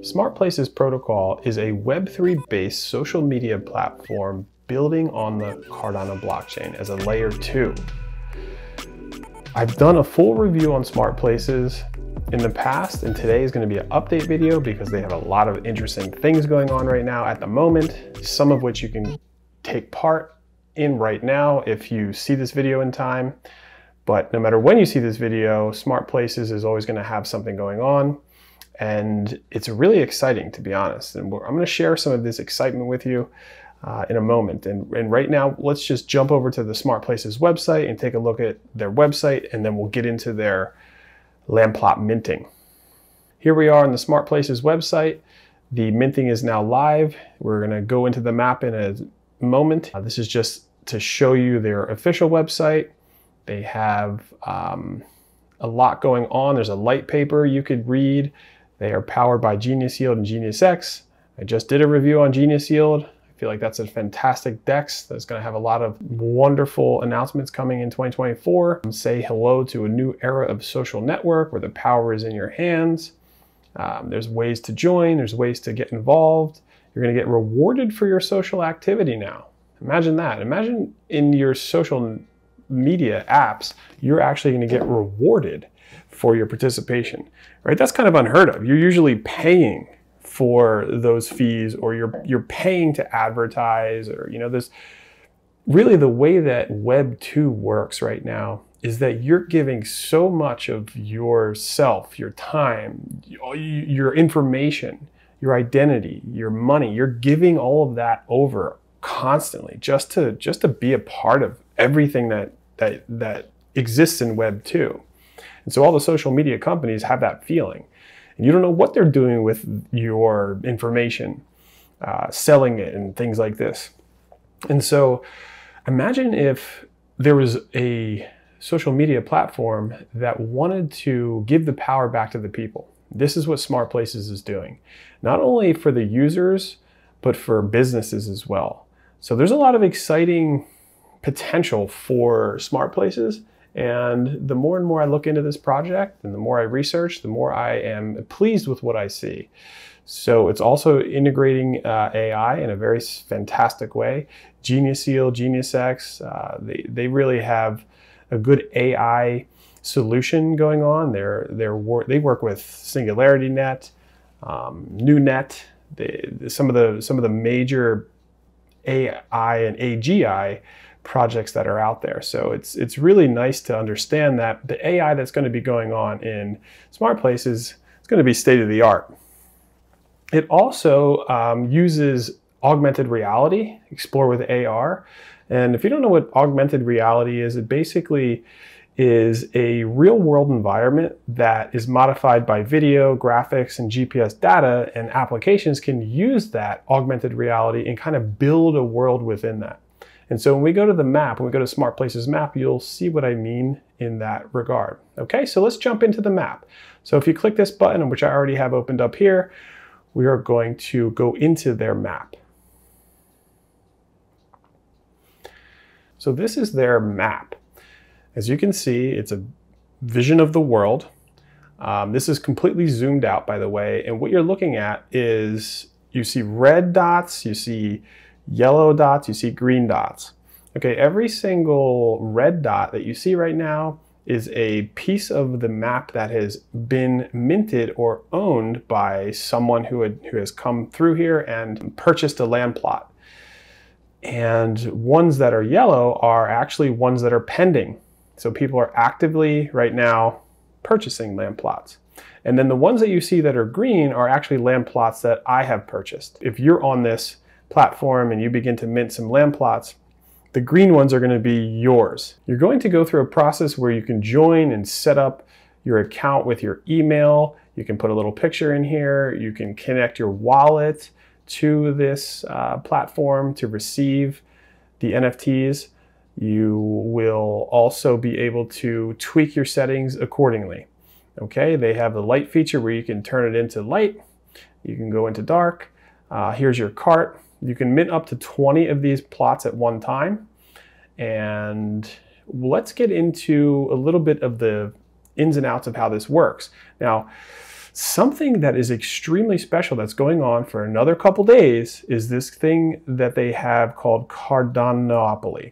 SmartPlaces protocol is a Web3-based social media platform building on the Cardano blockchain as a layer 2. I've done a full review on SmartPlaces in the past, and today is going to be an update video because they have a lot of interesting things going on right now at the moment, some of which you can take part in right now if you see this video in time. But no matter when you see this video, SmartPlaces is always going to have something going on. And it's really exciting, to be honest. And I'm going to share some of this excitement with you in a moment. And right now, let's just jump over to the SmartPlaces website and take a look at their website, and then we'll get into their land plot minting. Here we are on the SmartPlaces website. The minting is now live. We're going to go into the map in a moment. This is just to show you their official website. They have a lot going on. There's a light paper you could read. They are powered by Genius Yield and Genius X. I just did a review on Genius Yield. I feel like that's a fantastic DEX that's going to have a lot of wonderful announcements coming in 2024. Say hello to a new era of social network where the power is in your hands. There's ways to join. There's ways to get involved. You're going to get rewarded for your social activity now. Imagine that. Imagine in your social media apps, you're actually going to get rewarded for your participation, right? That's kind of unheard of. You're usually paying for those fees, or you're paying to advertise, or this really the way that Web 2 works right now is that you're giving so much of yourself, your time, your information, your identity, your money. You're giving all of that over constantly just to be a part of everything that exists in Web 2. And so all the social media companies have that feeling. And you don't know what they're doing with your information, selling it and things like this. And so imagine if there was a social media platform that wanted to give the power back to the people. This is what SmartPlaces is doing, not only for the users, but for businesses as well. So there's a lot of exciting potential for SmartPlaces. And the more and more I look into this project and the more I research, the more I am pleased with what I see. So it's also integrating AI in a very fantastic way. Genius Yield, Genius X, they really have a good AI solution going on. They work with SingularityNet, NewNet, some of the major AI and AGI projects that are out there. So it's really nice to understand that the AI that's going to be going on in SmartPlaces is going to be state of the art. It also uses augmented reality, explore with AR. And if you don't know what augmented reality is, it basically is a real world environment that is modified by video, graphics, and GPS data, and applications can use that augmented reality and kind of build a world within that. And so when we go to the map, when we go to SmartPlaces map, you'll see what I mean in that regard. Okay, so let's jump into the map. So if you click this button, which I already have opened up here, we are going to go into their map. So this is their map. As you can see, it's a vision of the world. This is completely zoomed out, by the way. And what you're looking at is you see red dots, you see yellow dots, you see green dots. Okay, every single red dot that you see right now is a piece of the map that has been minted or owned by someone who has come through here and purchased a land plot. And ones that are yellow are actually ones that are pending. So people are actively right now purchasing land plots. And then the ones that you see that are green are actually land plots that I have purchased. If you're on this platform and you begin to mint some land plots, the green ones are going to be yours. You're going to go through a process where you can join and set up your account with your email. You can put a little picture in here. You can connect your wallet to this platform to receive the NFTs. You will also be able to tweak your settings accordingly. Okay, they have the light feature where you can turn it into light. You can go into dark. Here's your cart. You can mint up to 20 of these plots at one time. and let's get into a little bit of the ins and outs of how this works. Now, something that is extremely special that's going on for another couple days is this thing that they have called Cardonopoly.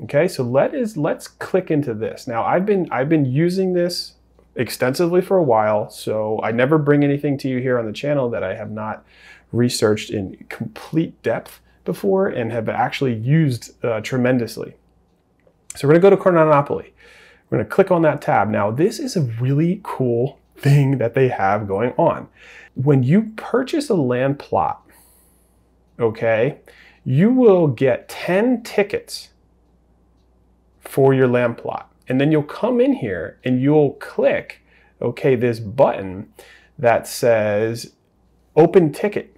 Okay, so let's click into this. Now, I've been using this extensively for a while, so I never bring anything to you here on the channel that I have not researched in complete depth before and have actually used tremendously. So we're gonna go to Cardonopoly. We're gonna click on that tab. Now, this is a really cool thing that they have going on. When you purchase a land plot, okay, you will get 10 tickets for your land plot. And then you'll come in here and you'll click, okay, this button that says open ticket.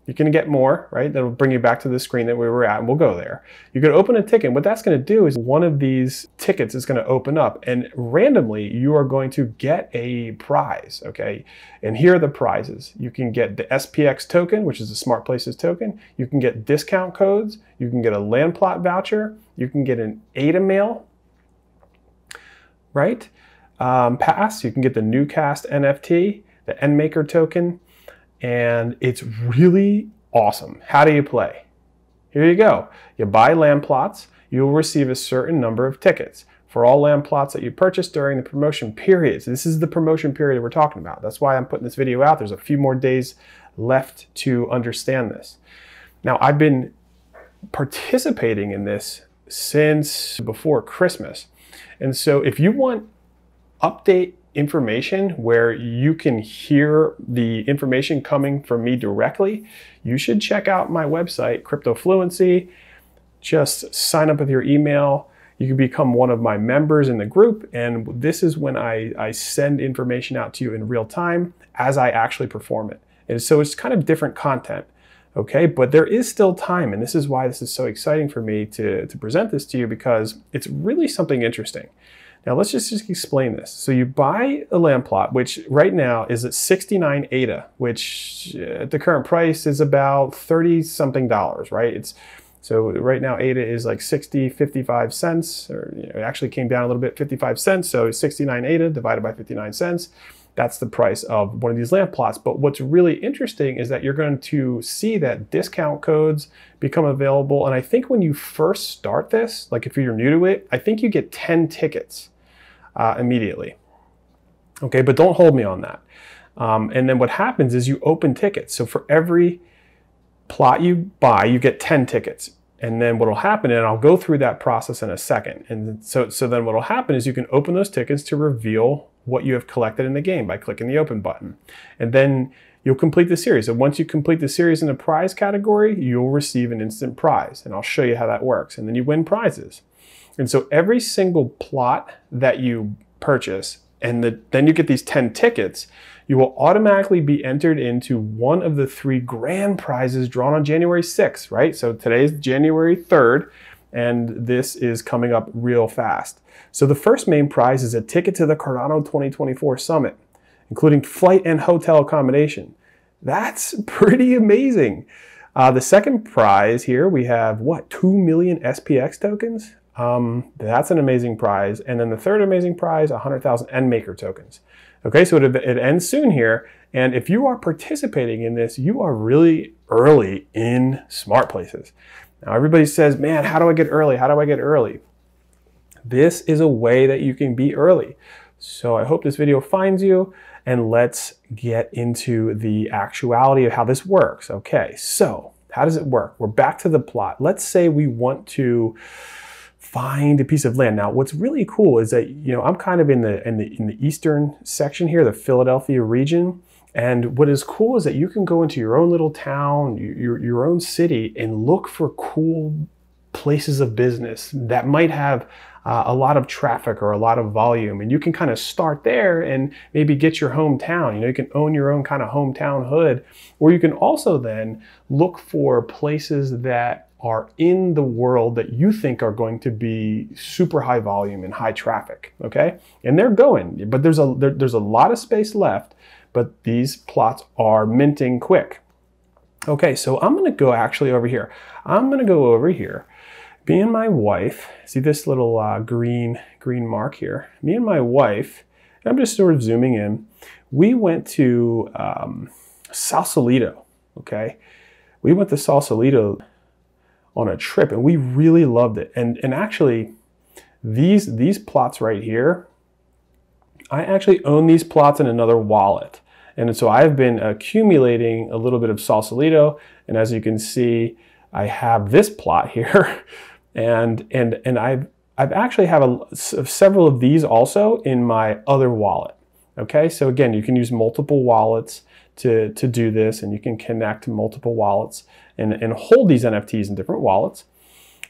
You're gonna get more, right? That'll bring you back to the screen that we were at, and we'll go there. You're gonna open a ticket. What that's gonna do is one of these tickets is gonna open up, and randomly you are going to get a prize, okay? And here are the prizes. You can get the SPX token, which is the SmartPlaces token. You can get discount codes. You can get a Land Plot Voucher. You can get an ADA mail, right? Pass. You can get the Newcast NFT, the NMaker token, and it's really awesome. How do you play? Here you go. You buy land plots, you will receive a certain number of tickets for all land plots that you purchase during the promotion periods. This is the promotion period we're talking about. That's why I'm putting this video out. There's a few more days left to understand this. Now, I've been participating in this since before Christmas. And so if you want update information where you can hear the information coming from me directly, you should check out my website, Cryptofluency. Just sign up with your email. You can become one of my members in the group, and this is when I send information out to you in real time as I actually perform it. And so it's kind of different content, okay? But there is still time, and this is why this is so exciting for me to present this to you, because it's really something interesting. Now let's just explain this. So you buy a land plot, which right now is at 69 ADA, which at the current price is about 30 something dollars, right? So right now ADA is like 55 cents, or it actually came down a little bit, 55 cents. So 69 ADA divided by 59 cents. That's the price of one of these land plots. But what's really interesting is that you're going to see that discount codes become available. And I think when you first start this, like if you're new to it, I think you get 10 tickets immediately. Okay, but don't hold me on that. And then what happens is you open tickets. So for every plot you buy, you get 10 tickets. And then what will happen, and I'll go through that process in a second. And so then what will happen is you can open those tickets to reveal what you have collected in the game by clicking the open button. And then you'll complete the series. And once you complete the series in the prize category, you'll receive an instant prize. And I'll show you how that works. And then you win prizes. And so every single plot that you purchase, and then you get these 10 tickets, you will automatically be entered into one of the 3 grand prizes drawn on January 6th, right? So today's January 3rd, and this is coming up real fast. So the first main prize is a ticket to the Cardano 2024 Summit, including flight and hotel accommodation. That's pretty amazing. The second prize here, we have what, 2 million SPX tokens? That's an amazing prize. And then the third amazing prize, 100,000 NMaker tokens. Okay, so it ends soon here. And if you are participating in this, you are really early in SmartPlaces. Now everybody says, man, how do I get early? How do I get early? This is a way that you can be early. So I hope this video finds you, and let's get into the actuality of how this works. Okay, so how does it work? We're back to the plot. Let's say we want to find a piece of land. Now, what's really cool is that, you know, I'm kind of in the eastern section here, the Philadelphia region. And what is cool is that you can go into your own little town, your own city, and look for cool places of business that might have a lot of traffic or a lot of volume. And you can kind of start there and maybe get your hometown. You know, you can own your own kind of hometown hood, or you can also then look for places that are in the world that you think are going to be super high volume and high traffic, okay? And they're going, but there's a lot of space left, but these plots are minting quick. Okay, so I'm gonna go actually over here. I'm gonna go over here Me and my wife, see this little green mark here? Me and my wife, I'm just sort of zooming in, we went to Sausalito, okay? We went to Sausalito on a trip and we really loved it. And actually, these plots right here, I actually own these plots in another wallet. And so I've been accumulating a little bit of Sausalito, and as you can see, I have this plot here, and I've actually have several of these also in my other wallet. Okay, so again, you can use multiple wallets to do this, and you can connect multiple wallets and hold these NFTs in different wallets.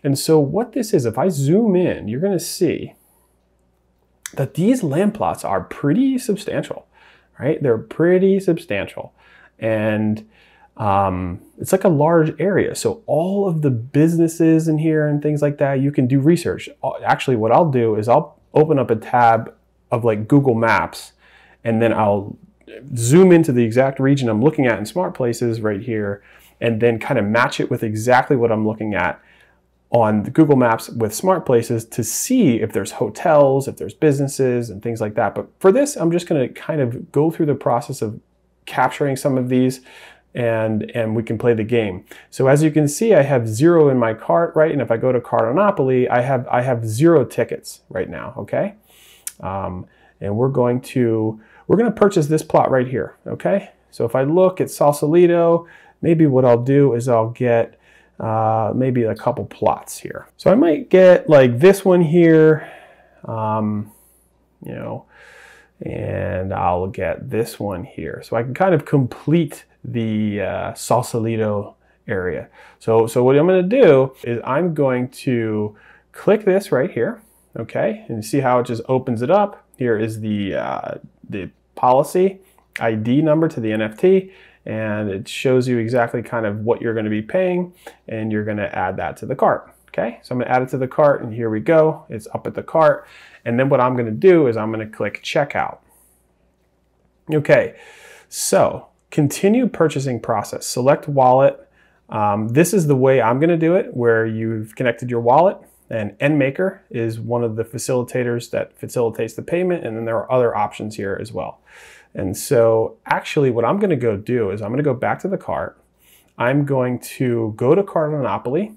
And so what this is, if I zoom in, you're going to see that these land plots are pretty substantial, right? They're pretty substantial. And it's like a large area. So all of the businesses in here and things like that, you can do research. Actually, what I'll do is I'll open up a tab of like Google Maps, and then I'll zoom into the exact region I'm looking at in SmartPlaces right here, and then kind of match it with exactly what I'm looking at on the Google Maps with SmartPlaces to see if there's hotels, if there's businesses and things like that. But for this, I'm just going to kind of go through the process of capturing some of these, and we can play the game. So as you can see, I have 0 in my cart, right? And if I go to Cardonopoly, I have 0 tickets right now, okay? And we're going to purchase this plot right here, okay? So if I look at Sausalito, maybe what I'll do is I'll get maybe a couple plots here. So I might get like this one here, you know, and I'll get this one here. So I can kind of complete the Sausalito area. So what I'm going to do is I'm going to click this right here, okay? And you see how it just opens it up. Here is the policy ID number to the NFT, and it shows you exactly kind of what you're going to be paying, and you're going to add that to the cart. Okay, so I'm going to add it to the cart, and here we go. It's up at the cart, and then what I'm going to do is I'm going to click checkout. Okay, so continue purchasing process. Select wallet. This is the way I'm going to do it, where you've connected your wallet, and EndMaker is one of the facilitators that facilitates the payment, and then there are other options here as well. And so actually what I'm going to go do is I'm going to go back to the cart. I'm going to go to Cardonopoly,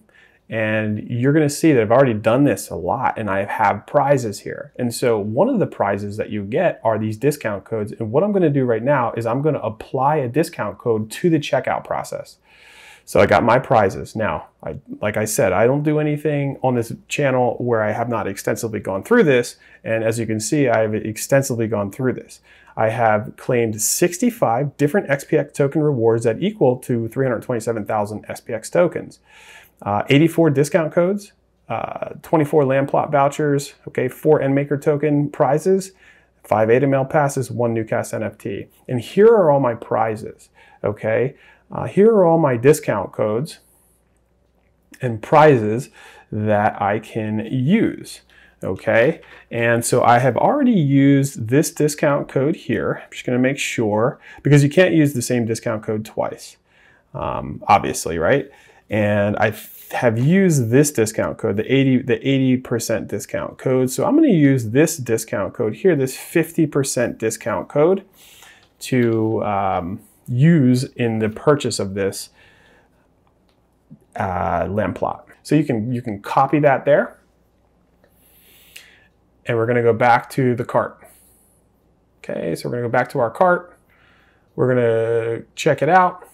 and you're going to see that I've already done this a lot, and I have prizes here. And so one of the prizes that you get are these discount codes. And what I'm going to do right now is I'm going to apply a discount code to the checkout process. So I got my prizes. Now, like I said, I don't do anything on this channel where I have not extensively gone through this. And as you can see, I have extensively gone through this. I have claimed 65 different SPX token rewards that equal to 327,000 SPX tokens, 84 discount codes, 24 Land Plot vouchers, okay, 4 EndMaker token prizes, 5 AdaMail passes, 1 Newcast NFT. And here are all my prizes, okay? Here are all my discount codes and prizes that I can use, okay? And so I have already used this discount code here. I'm just gonna make sure, because you can't use the same discount code twice, obviously, right? And I have used this discount code, the 80% discount code. So I'm gonna use this discount code here, this 50% discount code, to use in the purchase of this land plot. So you can copy that there, and we're going to go back to the cart. Okay, so we're going to go back to our cart. We're going to check it out.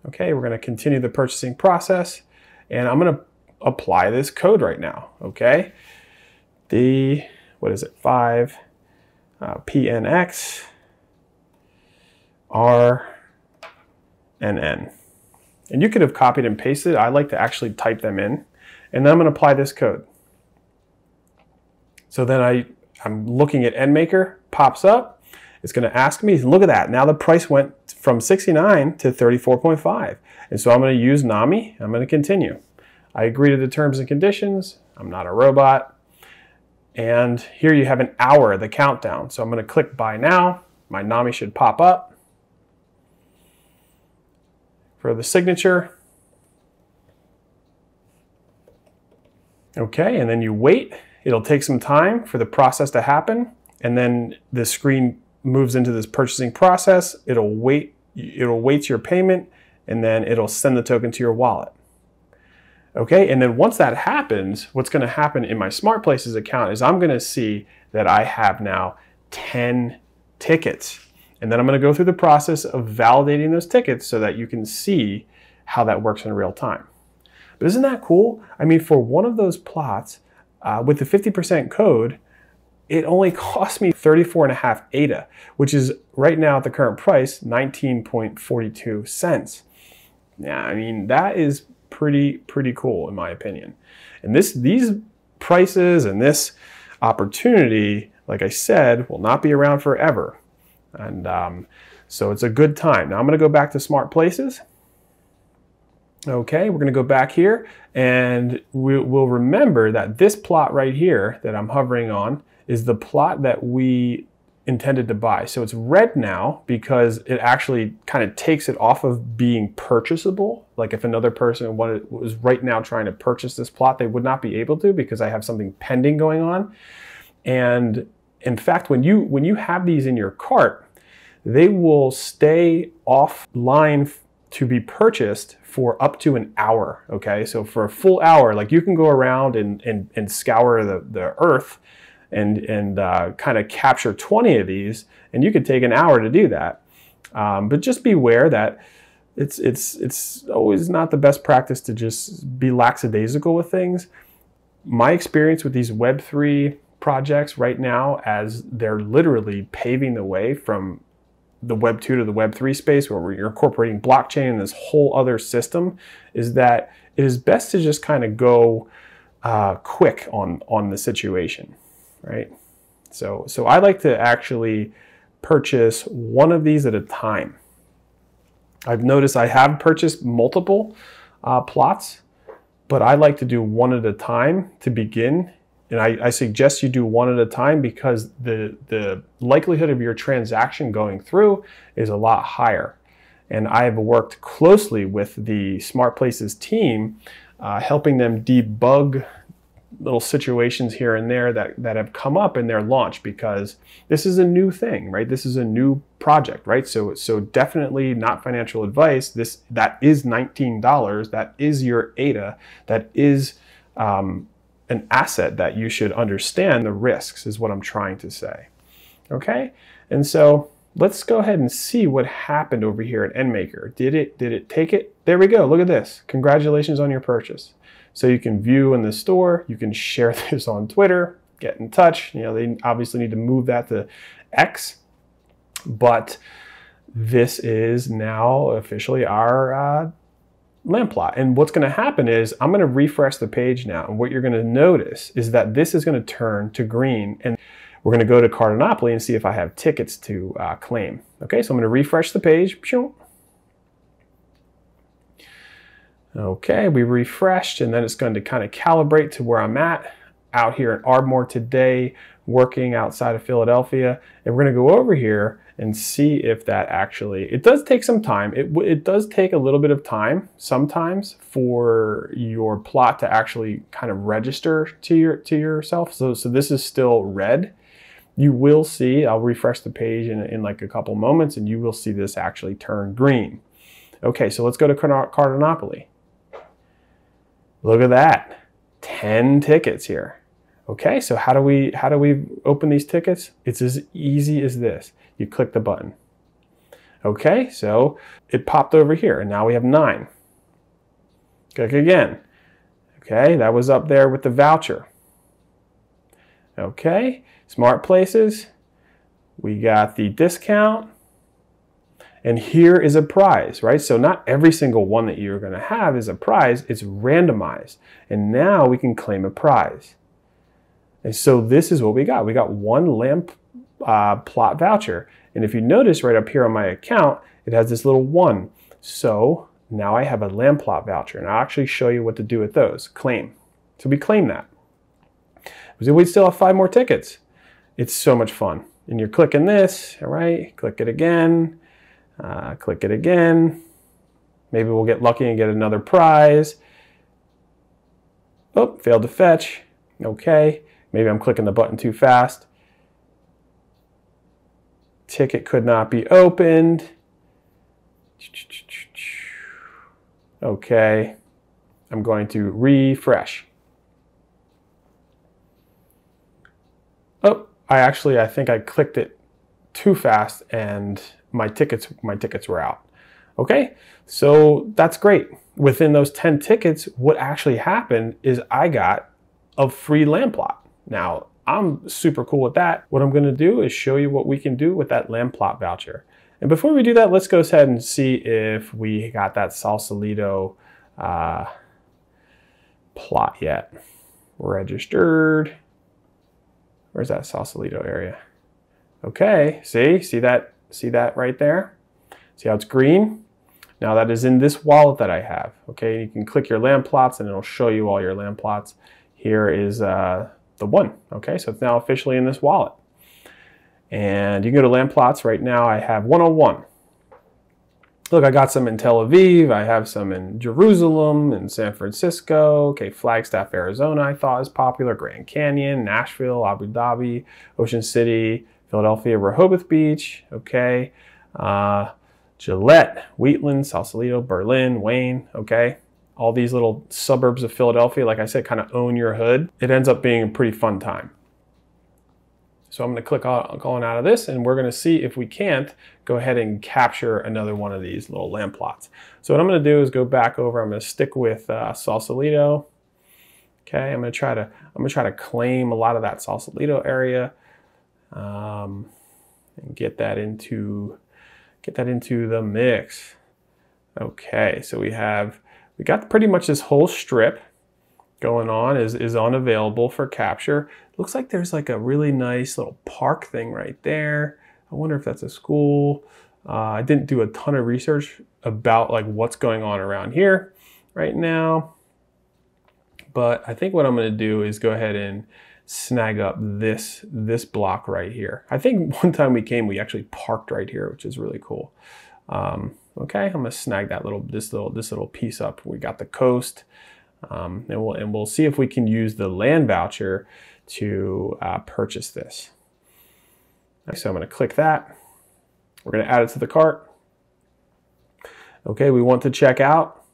Okay, we're going to continue the purchasing process, and I'm going to apply this code right now. Okay, what is it? 5 PNX R and N. And you could have copied and pasted. I like to actually type them in, and then I'm going to apply this code. So then I'm looking at EndMaker, pops up. It's going to ask me, look at that. Now the price went from 69 to 34.5. And so I'm going to use NAMI. I'm going to continue. I agree to the terms and conditions. I'm not a robot. And here you have an hour, the countdown. So I'm going to click buy now. My NAMI should pop up for the signature. Okay, and then you wait. It'll take some time for the process to happen, and then the screen moves into this purchasing process. It'll wait your payment, and then it'll send the token to your wallet. Okay, and then once that happens, what's going to happen in my SmartPlaces account is I'm going to see that I have now 10 tickets. And then I'm going to go through the process of validating those tickets so that you can see how that works in real time. But isn't that cool? I mean, for one of those plots with the 50% code, it only cost me 34.5 ADA, which is right now at the current price, 19.42 cents. Yeah, I mean, that is pretty cool in my opinion. And these prices and this opportunity, like I said, will not be around forever. And so it's a good time. Now I'm going to go back to SmartPlaces. Okay, we're going to go back here, and we'll remember that this plot right here that I'm hovering on is the plot that we intended to buy. So it's red now because it actually kind of takes it off of being purchasable. Like if another person was right now trying to purchase this plot, they would not be able to because I have something pending going on. And in fact, when you have these in your cart, they will stay offline to be purchased for up to an hour. Okay, so for a full hour, like you can go around and scour the earth and kind of capture 20 of these, and you could take an hour to do that. But just beware that it's always not the best practice to just be lackadaisical with things. My experience with these Web3 projects right now, as they're literally paving the way from the Web 2 to the Web 3 space, where you're incorporating blockchain and this whole other system, is that it is best to just kind of go quick on the situation, right? So I like to actually purchase one of these at a time. I've noticed I have purchased multiple plots, but I like to do one at a time to begin. And I suggest you do one at a time because the likelihood of your transaction going through is a lot higher. And I have worked closely with the SmartPlaces team, helping them debug little situations here and there that have come up in their launch, because this is a new thing, right? This is a new project, right? So definitely not financial advice. That is $19. That is your ADA. That is an asset that you should understand the risks, is what I'm trying to say. Okay, and so let's go ahead and see what happened over here at EndMaker. Did it take it? There we go. Look at this. Congratulations on your purchase. So you can view in the store. You can share this on Twitter. Get in touch. You know, they obviously need to move that to X, but this is now officially our land plot. And what's going to happen is I'm going to refresh the page now, and what you're going to notice is that this is going to turn to green, and we're going to go to Cardonopoly and see if I have tickets to claim. Okay, so I'm going to refresh the page. Okay, we refreshed, and then it's going to kind of calibrate to where I'm at out here in Ardmore today, working outside of Philadelphia. And we're going to go over here and see if that actually, it does take some time. It does take a little bit of time sometimes for your plot to actually kind of register to yourself. So this is still red. You will see, I'll refresh the page in like a couple moments, and you will see this actually turn green. Okay, so let's go to Cardonopoly. Look at that, 10 tickets here. Okay, so how do we open these tickets? It's as easy as this. You click the button. Okay, so it popped over here, and now we have 9. Click again. Okay, that was up there with the voucher. Okay, SmartPlaces. We got the discount. And here is a prize, right? So not every single one that you're going to have is a prize. It's randomized. And now we can claim a prize. And so this is what we got. We got one Land Plot Voucher. And if you notice right up here on my account, it has this little 1. So now I have a Land Plot Voucher. And I'll actually show you what to do with those. Claim. So we claim that. We still have 5 more tickets. It's so much fun. And you're clicking this, all right? Click it again. Click it again. Maybe we'll get lucky and get another prize. Oh, failed to fetch. Okay, maybe I'm clicking the button too fast. Ticket could not be opened. Okay, I'm going to refresh. Oh, I think I clicked it too fast and my tickets were out. Okay, so that's great. Within those 10 tickets, what actually happened is I got a free land plot. Now, I'm super cool with that. What I'm gonna do is show you what we can do with that land plot voucher. And before we do that, let's go ahead and see if we got that Sausalito plot yet. Registered. Where's that Sausalito area? Okay, see that right there? See how it's green? Now that is in this wallet that I have. Okay, you can click your land plots and it'll show you all your land plots. Here is the one. Okay, so it's now officially in this wallet. And you can go to land plots. Right now I have 101. Look, I got some in Tel Aviv. I have some in Jerusalem and San Francisco. Okay, Flagstaff, Arizona I thought is popular. Grand Canyon, Nashville, Abu Dhabi, Ocean City, Philadelphia, Rehoboth Beach. Okay. Gillette, Wheatland, Sausalito, Berlin, Wayne, okay? All these little suburbs of Philadelphia, like I said, kind of own your hood. It ends up being a pretty fun time. So I'm gonna click on out of this and we're gonna see if we can't go ahead and capture another one of these little land plots. So what I'm gonna do is go back over, I'm gonna stick with Sausalito. Okay, I'm gonna try to claim a lot of that Sausalito area and get that into the mix. Okay, so we got pretty much this whole strip going on is unavailable for capture. Looks like there's like a really nice little park thing right there. I wonder if that's a school. I didn't do a ton of research about like what's going on around here right now. But I think what I'm gonna do is go ahead and snag up this block right here. I think one time we actually parked right here, which is really cool. Okay, I'm gonna snag that this little piece up. We got the coast, and we'll see if we can use the land voucher to purchase this. Okay, so I'm gonna click that. We're gonna add it to the cart. Okay, we want to check out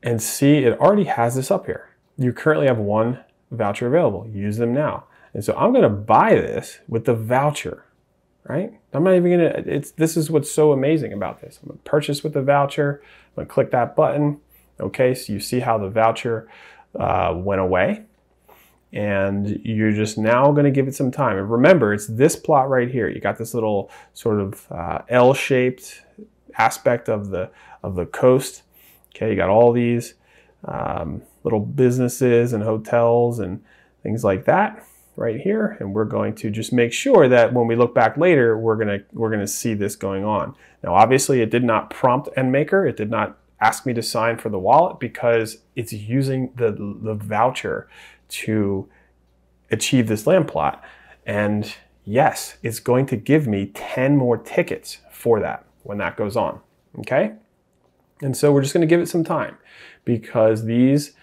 and see it already has this up here. You currently have one voucher available. Use them now. And so I'm going to buy this with the voucher, right? I'm not even going to, this is what's so amazing about this. I'm going to purchase with the voucher. I'm going to click that button. Okay, so you see how the voucher went away. And you're just now going to give it some time. And remember, it's this plot right here. You got this little sort of L-shaped aspect of the coast. Okay, you got all these little businesses and hotels and things like that right here, and we're going to just make sure that when we look back later, we're gonna see this going on. Now, obviously, it did not prompt EndMaker. It did not ask me to sign for the wallet because it's using the voucher to achieve this land plot. And yes, it's going to give me 10 more tickets for that when that goes on. Okay, and so we're just going to give it some time because these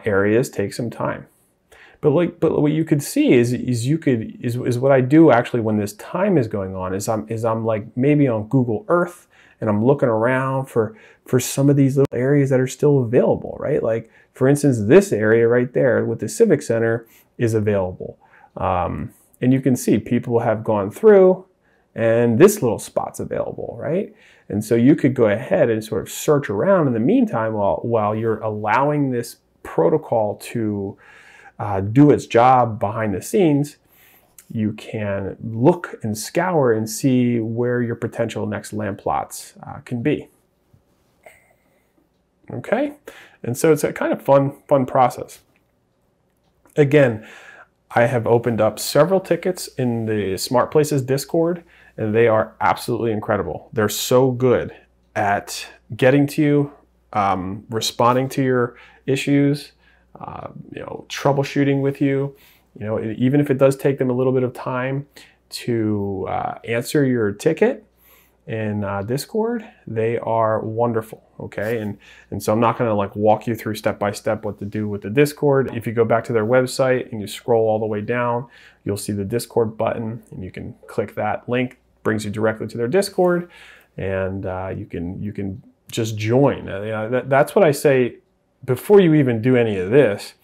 areas take some time. But what you could see is what I do actually when this time is going on is I'm like maybe on Google Earth and I'm looking around for some of these little areas that are still available, right? Like for instance, this area right there with the Civic Center is available. And you can see people have gone through and this little spot's available, right? And so you could go ahead and sort of search around in the meantime while you're allowing this protocol to do its job behind the scenes. You can look and scour and see where your potential next land plots can be. Okay, and so it's a kind of fun process. Again, I have opened up several tickets in the SmartPlaces Discord, and they are absolutely incredible. They're so good at getting to you, responding to your issues, troubleshooting with you. Even if it does take them a little bit of time to answer your ticket, in Discord, they are wonderful, okay? And so I'm not gonna like walk you through step by step what to do with the Discord. If you go back to their website and you scroll all the way down, you'll see the Discord button, and you can click that link, brings you directly to their Discord, and you can just join. That's what I say before you even do any of this,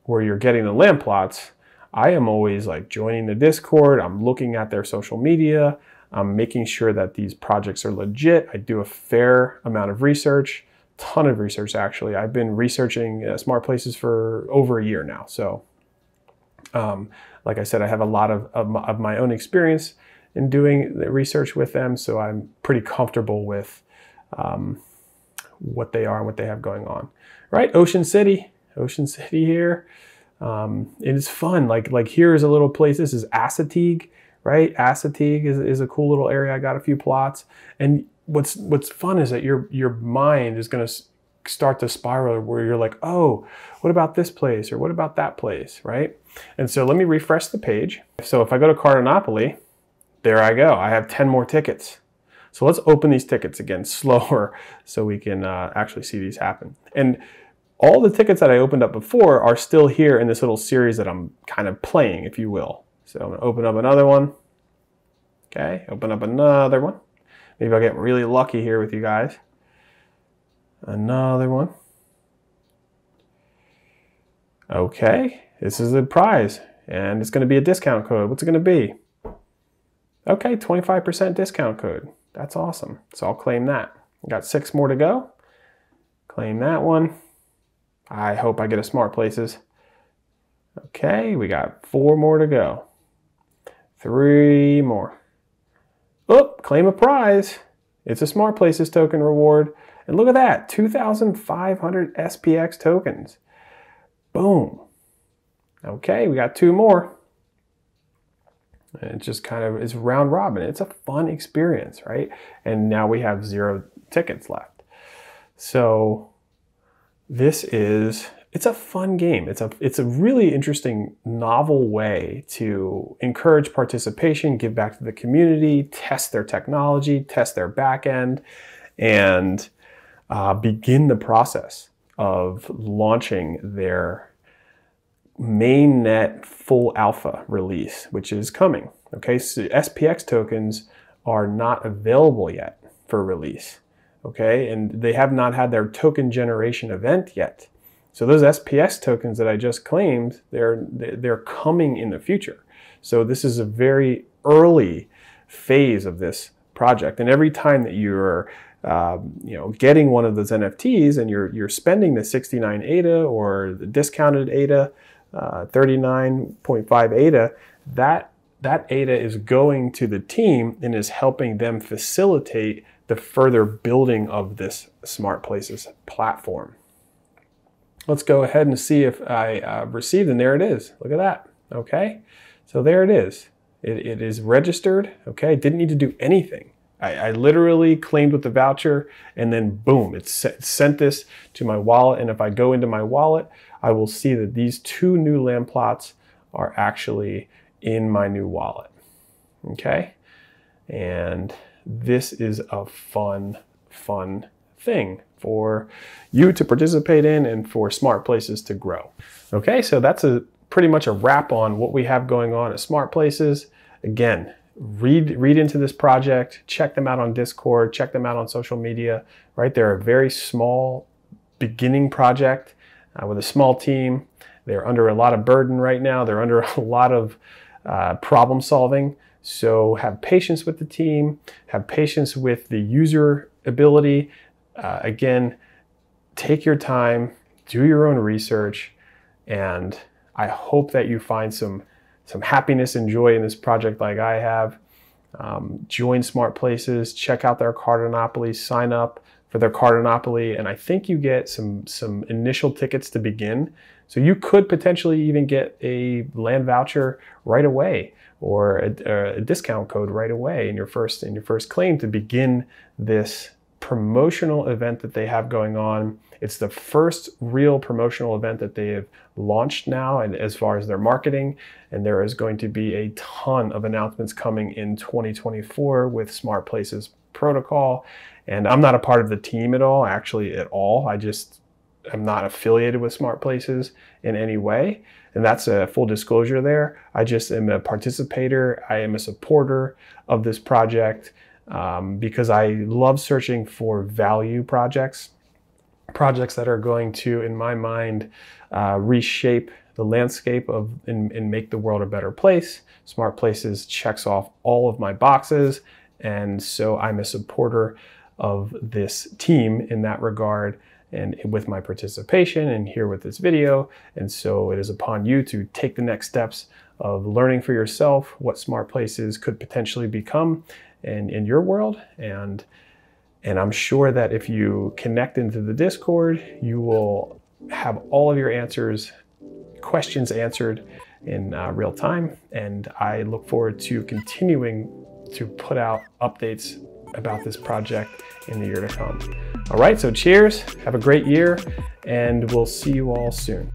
where you're getting the land plots. I am always like joining the Discord. I'm looking at their social media. I'm making sure that these projects are legit. I do a fair amount of research, ton of research actually. I've been researching SmartPlaces for over a year now. So like I said, I have a lot of my own experience in doing the research with them. So I'm pretty comfortable with what they are and what they have going on. Right, Ocean City here. It's fun. Like here's a little place. This is Assateague. Right, Assateague is a cool little area. I got a few plots, and what's fun is that your mind is going to start to spiral where you're like, oh, what about this place or what about that place, right? And so let me refresh the page. So if I go to Cardonopoly, there I go. I have 10 more tickets. So let's open these tickets again slower so we can actually see these happen. And all the tickets that I opened up before are still here in this little series that I'm kind of playing, if you will. So I'm going to open up another one. Okay, open up another one. Maybe I'll get really lucky here with you guys. Another one. Okay, this is a prize, and it's going to be a discount code. What's it going to be? Okay, 25% discount code. That's awesome. So I'll claim that. Got 6 more to go. Claim that one. I hope I get a SmartPlaces. Okay, we got 4 more to go. 3 more. Oh, claim a prize. It's a SmartPlaces token reward. And look at that, 2,500 SPX tokens. Boom. Okay, we got 2 more. And it just kind of is round robin. It's a fun experience, right? And now we have 0 tickets left. So it's a fun game. It's a really interesting, novel way to encourage participation, give back to the community, test their technology, test their back end, and begin the process of launching their mainnet full alpha release, which is coming. Okay, so SPX tokens are not available yet for release. Okay, and they have not had their token generation event yet. So those SPX tokens that I just claimed, they're coming in the future. So this is a very early phase of this project. And every time that you're getting one of those NFTs and you're spending the 69 ADA or the discounted ADA, 39.5 ADA, that ADA is going to the team and is helping them facilitate the further building of this SmartPlaces platform. Let's go ahead and see if I received, and there it is. Look at that. Okay, so there it is. It is registered. Okay, didn't need to do anything. I literally claimed with the voucher, and then boom, it sent this to my wallet. And if I go into my wallet, I will see that these 2 new land plots are actually in my new wallet. Okay, and this is a fun thing for you to participate in and for SmartPlaces to grow. Okay, so that's pretty much a wrap on what we have going on at SmartPlaces. Again, read into this project, check them out on Discord, check them out on social media, right? They're a very small beginning project with a small team. They're under a lot of burden right now. They're under a lot of problem solving. So have patience with the team, have patience with the user ability. Again, take your time, do your own research, and I hope that you find some happiness and joy in this project like I have. Join SmartPlaces, check out their Cardonopoly, sign up for their Cardonopoly, and I think you get some initial tickets to begin. So you could potentially even get a land voucher right away, or a discount code right away in your first claim to begin this promotional event that they have going on. It's the first real promotional event that they have launched now, and as far as their marketing, and there is going to be a ton of announcements coming in 2024 with SmartPlaces protocol. And I'm not a part of the team at all, actually at all. I'm not affiliated with SmartPlaces in any way. And that's a full disclosure there. I just am a participator. I am a supporter of this project because I love searching for value projects that are going to, in my mind, reshape the landscape and make the world a better place. SmartPlaces checks off all of my boxes. And so I'm a supporter of this team in that regard, and with my participation and here with this video. And so it is upon you to take the next steps of learning for yourself what SmartPlaces could potentially become in your world. And I'm sure that if you connect into the Discord, you will have all of your questions answered in real time. And I look forward to continuing to put out updates about this project in the year to come. All right, so cheers, have a great year, and we'll see you all soon.